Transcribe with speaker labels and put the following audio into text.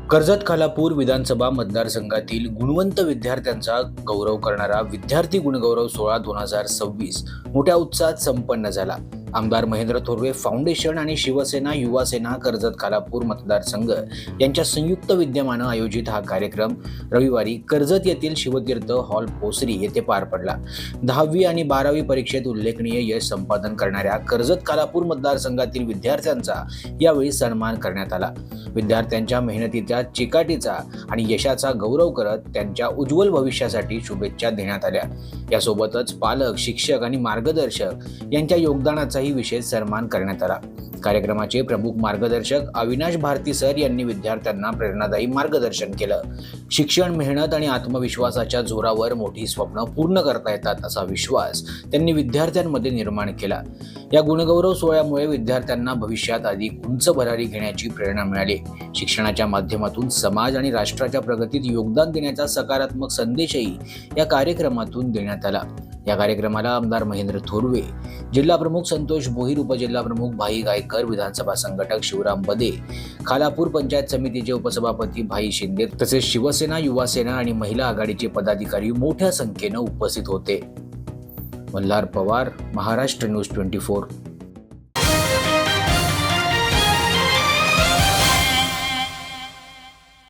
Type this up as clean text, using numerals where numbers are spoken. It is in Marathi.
Speaker 1: कर्जत खालापूर विधानसभा मतदारसंघातील गुणवंत विद्यार्थ्यांचा गौरव करणारा विद्यार्थी गुणगौरव सोहळा 2026 मोठ्या उत्साहात संपन्न झाला। आमदार महेंद्र थोरवे फाउंडेशन आणि शिवसेना युवा सेना कर्जत खालापूर मतदारसंघ यांच्या संयुक्त विद्यमानं आयोजित हा कार्यक्रम रविवारी कर्जत येथील शिवतीर्थ हॉल पोसरी येथे पार पडला। 10वी आणि 12वी परीक्षेत उल्लेखनीय यश संपादन करणाऱ्या कर्जत खालापूर मतदारसंघातील विद्यार्थ्यांचा यावेळी सन्मान करण्यात आला। विद्यार्थ्यांच्या मेहनतीच्या चिकाटीचा आणि यशाचा गौरव करत त्यांच्या उज्ज्वल भविष्यासाठी शुभेच्छा देण्यात आल्या। यासोबतच पालक, शिक्षक आणि मार्गदर्शक यांच्या योगदानाचाही विशेष सन्मान करण्यात आला। कार्यक्रमाचे प्रमुख मार्गदर्शक अविनाश भारती सर यांनी विद्यार्थ्यांना प्रेरणादायी मार्गदर्शन केलं। शिक्षण, मेहनत आणि आत्मविश्वासाच्या जोरावर मोठी स्वप्न पूर्ण करता येतात असा विश्वास त्यांनी विद्यार्थ्यांमध्ये निर्माण केला। या गुणगौरव सोहळ्यामुळे विद्यार्थ्यांना भविष्यात अधिक उंच भरारी घेण्याची प्रेरणा मिळाली। शिक्षणाच्या माध्यमातून समाज आणि राष्ट्राच्या प्रगतीत योगदान देण्याचा सकारात्मक संदेशही या कार्यक्रमातून देण्यात आला। या कार्यक्रमाला आमदार महेंद्र थोरवे, जिल्हा प्रमुख संतोष भोईर, उपजिल्हा प्रमुख भाई गायकर, विधानसभा संघटक शिवराम बदे, खालापूर पंचायत समितीचे उपसभापती भाई शिंदे तसेच शिवसेना, युवा सेना आणि महिला आघाडीचे पदाधिकारी मोठ्या संख्येने उपस्थित होते। मल्हार पवार, महाराष्ट्र न्यूज 24।